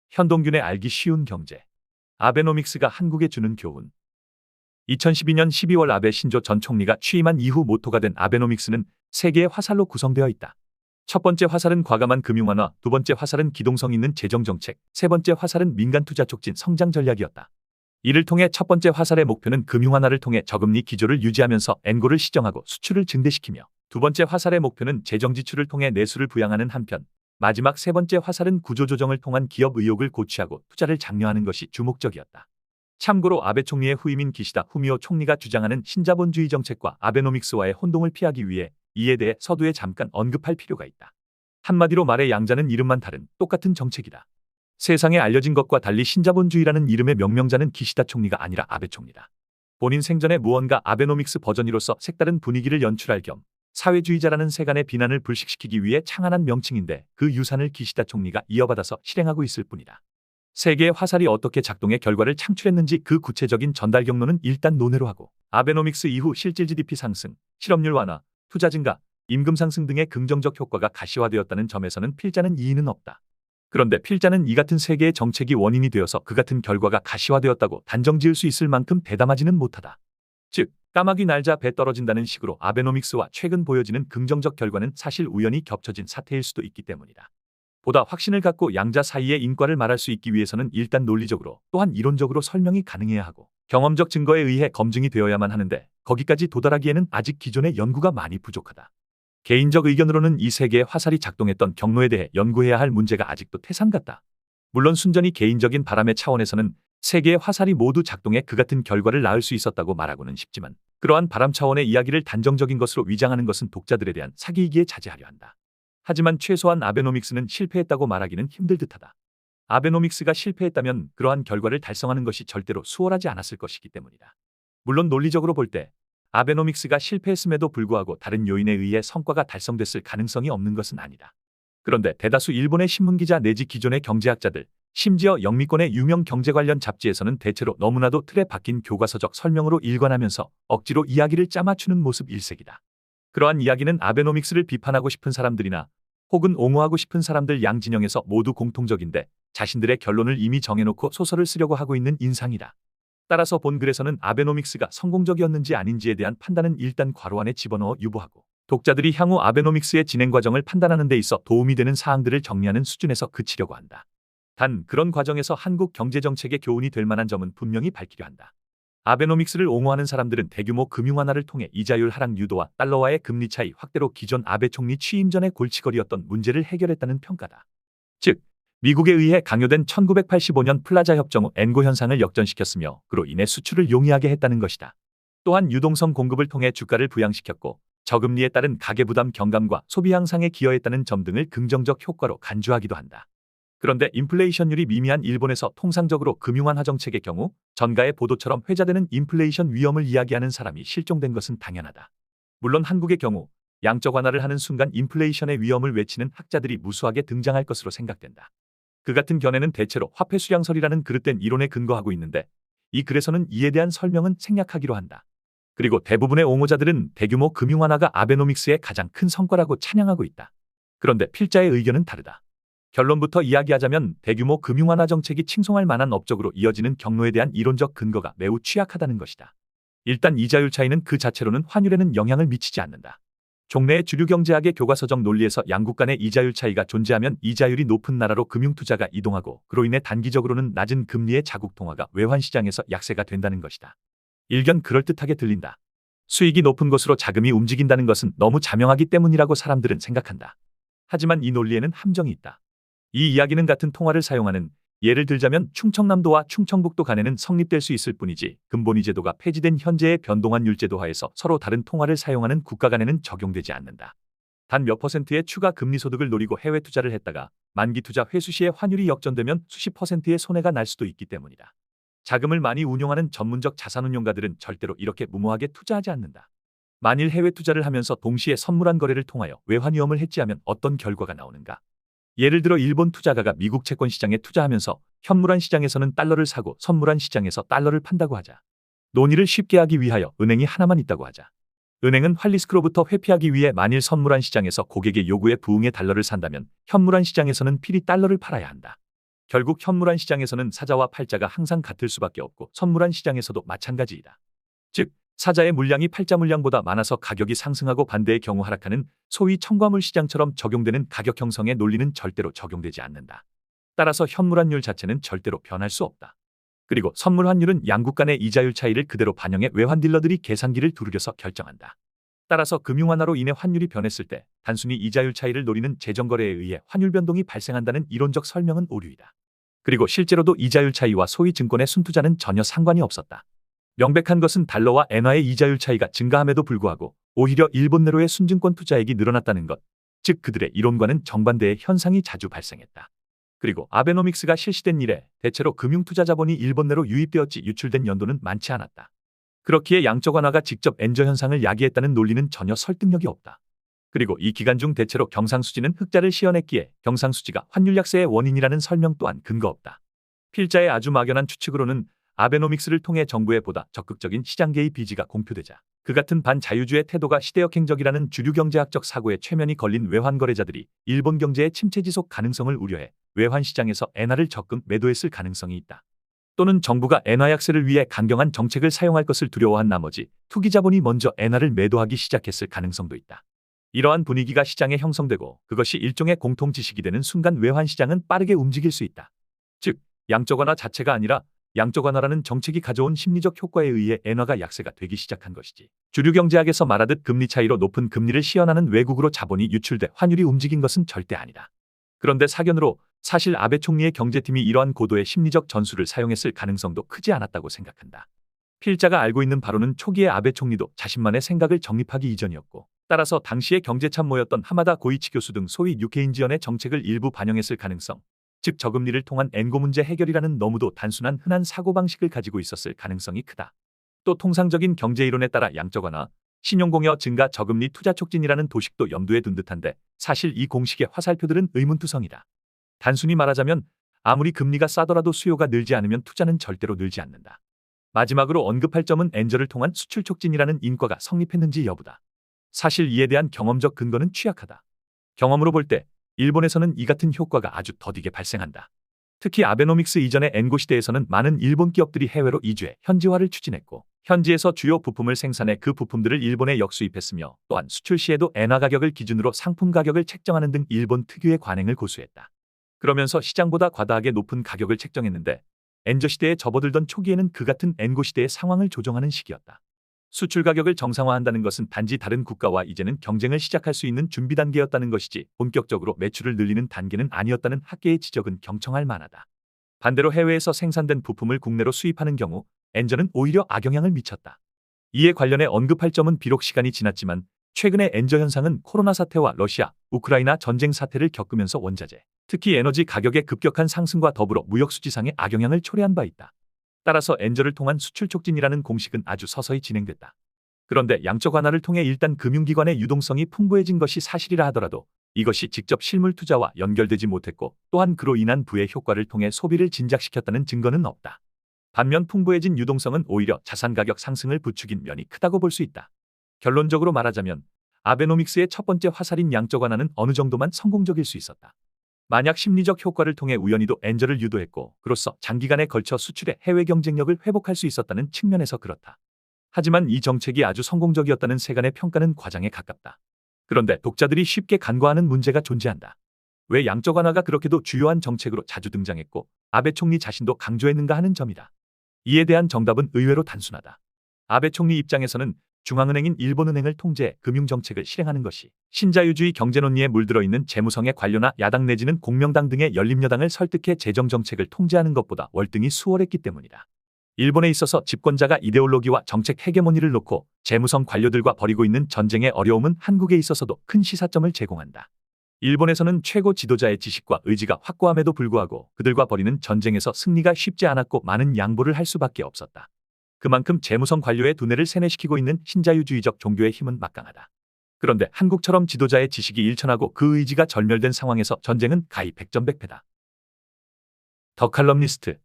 현동균의 알기 쉬운 경제. 아베노믹스가 한국에 주는 교훈. 2012년 12월 아베 신조 전 총리가 취임한 이후 모토가 된 아베노믹스는 세 개의 화살로 구성되어 있다. 첫 번째 화살은 과감한 금융 완화, 두 번째 화살은 기동성 있는 재정 정책, 세 번째 화살은 민간 투자 촉진 성장 전략이었다. 이를 통해 첫 번째 화살의 목표는 금융 완화를 통해 저금리 기조를 유지하면서 엔고를 시정하고 수출을 증대시키며, 두 번째 화살의 목표는 재정 지출을 통해 내수를 부양하는 한편, 마지막 세 번째 화살은 구조조정을 통한 기업 의욕을 고취하고 투자를 장려하는 것이 주목적이었다. 참고로 아베 총리의 후임인 기시다 후미오 총리가 주장하는 신자본주의 정책과 아베노믹스와의 혼동을 피하기 위해 이에 대해 서두에 잠깐 언급할 필요가 있다. 한마디로 말해 양자는 이름만 다른 똑같은 정책이다. 세상에 알려진 것과 달리 신자본주의라는 이름의 명명자는 기시다 총리가 아니라 아베 총리다. 본인 생전에 무언가 아베노믹스 버전이로서 색다른 분위기를 연출할 겸 사회주의자라는 세간의 비난을 불식시키기 위해 창안한 명칭인데, 그 유산을 기시다 총리가 이어받아서 실행하고 있을 뿐이다. 세 개의 화살이 어떻게 작동해 결과를 창출했는지 그 구체적인 전달 경로는 일단 논외로 하고, 아베노믹스 이후 실질 GDP 상승, 실업률 완화, 투자 증가, 임금 상승 등의 긍정적 효과가 가시화되었다는 점에서는 필자는 이의는 없다. 그런데 필자는 이 같은 세 개의 정책이 원인이 되어서 그 같은 결과가 가시화되었다고 단정지을 수 있을 만큼 대담하지는 못하다. 즉, 까마귀 날자 배 떨어진다는 식으로 아베노믹스와 최근 보여지는 긍정적 결과는 사실 우연히 겹쳐진 사태일 수도 있기 때문이다. 보다 확신을 갖고 양자 사이의 인과를 말할 수 있기 위해서는 일단 논리적으로, 또한 이론적으로 설명이 가능해야 하고 경험적 증거에 의해 검증이 되어야만 하는데, 거기까지 도달하기에는 아직 기존의 연구가 많이 부족하다. 개인적 의견으로는 이 세 개의 화살이 작동했던 경로에 대해 연구해야 할 문제가 아직도 태산 같다. 물론 순전히 개인적인 바람의 차원에서는 세 개의 화살이 모두 작동해 그 같은 결과를 낳을 수 있었다고 말하고는 싶지만, 그러한 바람 차원의 이야기를 단정적인 것으로 위장하는 것은 독자들에 대한 사기이기에 자제하려 한다. 하지만 최소한 아베노믹스는 실패했다고 말하기는 힘들 듯하다. 아베노믹스가 실패했다면 그러한 결과를 달성하는 것이 절대로 수월하지 않았을 것이기 때문이다. 물론 논리적으로 볼 때 아베노믹스가 실패했음에도 불구하고 다른 요인에 의해 성과가 달성됐을 가능성이 없는 것은 아니다. 그런데 대다수 일본의 신문기자 내지 기존의 경제학자들, 심지어 영미권의 유명 경제 관련 잡지에서는 대체로 너무나도 틀에 박힌 교과서적 설명으로 일관하면서 억지로 이야기를 짜맞추는 모습 일색이다. 그러한 이야기는 아베노믹스를 비판하고 싶은 사람들이나 혹은 옹호하고 싶은 사람들 양진영에서 모두 공통적인데, 자신들의 결론을 이미 정해놓고 소설을 쓰려고 하고 있는 인상이다. 따라서 본 글에서는 아베노믹스가 성공적이었는지 아닌지에 대한 판단은 일단 괄호 안에 집어넣어 유보하고, 독자들이 향후 아베노믹스의 진행 과정을 판단하는 데 있어 도움이 되는 사항들을 정리하는 수준에서 그치려고 한다. 단 그런 과정에서 한국 경제정책의 교훈이 될 만한 점은 분명히 밝히려 한다. 아베노믹스를 옹호하는 사람들은 대규모 금융 완화를 통해 이자율 하락 유도와 달러와의 금리 차이 확대로 기존 아베 총리 취임 전의 골칫거리였던 문제를 해결했다는 평가다. 즉, 미국에 의해 강요된 1985년 플라자 협정 후 엔고 현상을 역전시켰으며, 그로 인해 수출을 용이하게 했다는 것이다. 또한 유동성 공급을 통해 주가를 부양시켰고, 저금리에 따른 가계부담 경감과 소비 향상에 기여했다는 점 등을 긍정적 효과로 간주하기도 한다. 그런데 인플레이션율이 미미한 일본에서 통상적으로 금융 완화 정책의 경우 전가의 보도처럼 회자되는 인플레이션 위험을 이야기하는 사람이 실종된 것은 당연하다. 물론 한국의 경우 양적 완화를 하는 순간 인플레이션의 위험을 외치는 학자들이 무수하게 등장할 것으로 생각된다. 그 같은 견해는 대체로 화폐 수량설이라는 그릇된 이론에 근거하고 있는데, 이 글에서는 이에 대한 설명은 생략하기로 한다. 그리고 대부분의 옹호자들은 대규모 금융 완화가 아베노믹스의 가장 큰 성과라고 찬양하고 있다. 그런데 필자의 의견은 다르다. 결론부터 이야기하자면 대규모 금융 완화 정책이 칭송할 만한 업적으로 이어지는 경로에 대한 이론적 근거가 매우 취약하다는 것이다. 일단 이자율 차이는 그 자체로는 환율에는 영향을 미치지 않는다. 종래의 주류 경제학의 교과서적 논리에서 양국 간의 이자율 차이가 존재하면 이자율이 높은 나라로 금융 투자가 이동하고, 그로 인해 단기적으로는 낮은 금리의 자국 통화가 외환 시장에서 약세가 된다는 것이다. 일견 그럴듯하게 들린다. 수익이 높은 곳으로 자금이 움직인다는 것은 너무 자명하기 때문이라고 사람들은 생각한다. 하지만 이 논리에는 함정이 있다. 이 이야기는 같은 통화를 사용하는, 예를 들자면 충청남도와 충청북도 간에는 성립될 수 있을 뿐이지, 근본위 제도가 폐지된 현재의 변동환율 제도 하에서 서로 다른 통화를 사용하는 국가 간에는 적용되지 않는다. 단 몇 %의 추가 금리 소득을 노리고 해외 투자를 했다가 만기 투자 회수 시에 환율이 역전되면 수십 %의 손해가 날 수도 있기 때문이다. 자금을 많이 운용하는 전문적 자산운용가들은 절대로 이렇게 무모하게 투자하지 않는다. 만일 해외 투자를 하면서 동시에 선물한 거래를 통하여 외환 위험을 해지하면 어떤 결과가 나오는가? 예를 들어 일본 투자가가 미국 채권 시장에 투자하면서 현물환 시장에서는 달러를 사고 선물환 시장에서 달러를 판다고 하자. 논의를 쉽게 하기 위하여 은행이 하나만 있다고 하자. 은행은 환리스크로부터 회피하기 위해 만일 선물환 시장에서 고객의 요구에 부응해 달러를 산다면 현물환 시장에서는 필히 달러를 팔아야 한다. 결국 현물환 시장에서는 사자와 팔자가 항상 같을 수밖에 없고 선물환 시장에서도 마찬가지이다. 즉, 사자의 물량이 팔자 물량보다 많아서 가격이 상승하고 반대의 경우 하락하는 소위 청과물 시장처럼 적용되는 가격 형성의 논리는 절대로 적용되지 않는다. 따라서 현물환율 자체는 절대로 변할 수 없다. 그리고 선물환율은 양국 간의 이자율 차이를 그대로 반영해 외환 딜러들이 계산기를 두드려서 결정한다. 따라서 금융완화로 인해 환율이 변했을 때 단순히 이자율 차이를 노리는 재정거래에 의해 환율 변동이 발생한다는 이론적 설명은 오류이다. 그리고 실제로도 이자율 차이와 소위 증권의 순투자는 전혀 상관이 없었다. 명백한 것은 달러와 엔화의 이자율 차이가 증가함에도 불구하고 오히려 일본 내로의 순증권 투자액이 늘어났다는 것, 즉 그들의 이론과는 정반대의 현상이 자주 발생했다. 그리고 아베노믹스가 실시된 이래 대체로 금융투자 자본이 일본 내로 유입되었지 유출된 연도는 많지 않았다. 그렇기에 양적 완화가 직접 엔저 현상을 야기했다는 논리는 전혀 설득력이 없다. 그리고 이 기간 중 대체로 경상수지는 흑자를 시현했기에 경상수지가 환율 약세의 원인이라는 설명 또한 근거 없다. 필자의 아주 막연한 추측으로는 아베노믹스를 통해 정부의 보다 적극적인 시장 개입 비지가 공표되자 그 같은 반자유주의 태도가 시대역행적이라는 주류 경제학적 사고에 최면이 걸린 외환 거래자들이 일본 경제의 침체 지속 가능성을 우려해 외환 시장에서 엔화를 적금 매도했을 가능성이 있다. 또는 정부가 엔화 약세를 위해 강경한 정책을 사용할 것을 두려워한 나머지 투기 자본이 먼저 엔화를 매도하기 시작했을 가능성도 있다. 이러한 분위기가 시장에 형성되고 그것이 일종의 공통 지식이 되는 순간 외환 시장은 빠르게 움직일 수 있다. 즉, 양적 완화 자체가 아니라 양적 완화라는 정책이 가져온 심리적 효과에 의해 엔화가 약세가 되기 시작한 것이지. 주류 경제학에서 말하듯 금리 차이로 높은 금리를 시현하는 외국으로 자본이 유출돼 환율이 움직인 것은 절대 아니다. 그런데 사견으로 사실 아베 총리의 경제팀이 이러한 고도의 심리적 전술을 사용했을 가능성도 크지 않았다고 생각한다. 필자가 알고 있는 바로는 초기의 아베 총리도 자신만의 생각을 정립하기 이전이었고, 따라서 당시의 경제참모였던 하마다 고이치 교수 등 소위 뉴케인지언의 정책을 일부 반영했을 가능성, 즉 저금리를 통한 엔고 문제 해결이라는 너무도 단순한 흔한 사고방식을 가지고 있었을 가능성이 크다. 또 통상적인 경제이론에 따라 양적 완화, 신용공여 증가 저금리 투자 촉진이라는 도식도 염두에 둔 듯한데 사실 이 공식의 화살표들은 의문투성이다. 단순히 말하자면 아무리 금리가 싸더라도 수요가 늘지 않으면 투자는 절대로 늘지 않는다. 마지막으로 언급할 점은 엔저를 통한 수출 촉진이라는 인과가 성립했는지 여부다. 사실 이에 대한 경험적 근거는 취약하다. 경험으로 볼 때 일본에서는 이 같은 효과가 아주 더디게 발생한다. 특히 아베노믹스 이전의 엔고 시대에서는 많은 일본 기업들이 해외로 이주해 현지화를 추진했고 현지에서 주요 부품을 생산해 그 부품들을 일본에 역수입했으며 또한 수출 시에도 엔화 가격을 기준으로 상품 가격을 책정하는 등 일본 특유의 관행을 고수했다. 그러면서 시장보다 과다하게 높은 가격을 책정했는데 엔저 시대에 접어들던 초기에는 그 같은 엔고 시대의 상황을 조정하는 시기였다. 수출 가격을 정상화한다는 것은 단지 다른 국가와 이제는 경쟁을 시작할 수 있는 준비 단계였다는 것이지 본격적으로 매출을 늘리는 단계는 아니었다는 학계의 지적은 경청할 만하다. 반대로 해외에서 생산된 부품을 국내로 수입하는 경우 엔저는 오히려 악영향을 미쳤다. 이에 관련해 언급할 점은 비록 시간이 지났지만 최근의 엔저 현상은 코로나 사태와 러시아, 우크라이나 전쟁 사태를 겪으면서 원자재, 특히 에너지 가격의 급격한 상승과 더불어 무역 수지상의 악영향을 초래한 바 있다. 따라서 엔저를 통한 수출 촉진이라는 공식은 아주 서서히 진행됐다. 그런데 양적 완화를 통해 일단 금융기관의 유동성이 풍부해진 것이 사실이라 하더라도 이것이 직접 실물 투자와 연결되지 못했고 또한 그로 인한 부의 효과를 통해 소비를 진작시켰다는 증거는 없다. 반면 풍부해진 유동성은 오히려 자산 가격 상승을 부추긴 면이 크다고 볼 수 있다. 결론적으로 말하자면 아베노믹스의 첫 번째 화살인 양적 완화는 어느 정도만 성공적일 수 있었다. 만약 심리적 효과를 통해 우연히도 엔저를 유도했고 그로써 장기간에 걸쳐 수출의 해외 경쟁력을 회복할 수 있었다는 측면에서 그렇다. 하지만 이 정책이 아주 성공적이었다는 세간의 평가는 과장에 가깝다. 그런데 독자들이 쉽게 간과하는 문제가 존재한다. 왜 양적 완화가 그렇게도 주요한 정책으로 자주 등장했고 아베 총리 자신도 강조했는가 하는 점이다. 이에 대한 정답은 의외로 단순하다. 아베 총리 입장에서는 중앙은행인 일본은행을 통제해 금융정책을 실행하는 것이 신자유주의 경제논리에 물들어 있는 재무성의 관료나 야당 내지는 공명당 등의 연립여당을 설득해 재정정책을 통제하는 것보다 월등히 수월했기 때문이다. 일본에 있어서 집권자가 이데올로기와 정책 헤게모니를 놓고 재무성 관료들과 벌이고 있는 전쟁의 어려움은 한국에 있어서도 큰 시사점을 제공한다. 일본에서는 최고 지도자의 지식과 의지가 확고함에도 불구하고 그들과 벌이는 전쟁에서 승리가 쉽지 않았고 많은 양보를 할 수밖에 없었다. 그만큼 재무성 관료의 두뇌를 세뇌시키고 있는 신자유주의적 종교의 힘은 막강하다. 그런데 한국처럼 지도자의 지식이 일천하고 그 의지가 절멸된 상황에서 전쟁은 가히 백전백패다. 더 칼럼니스트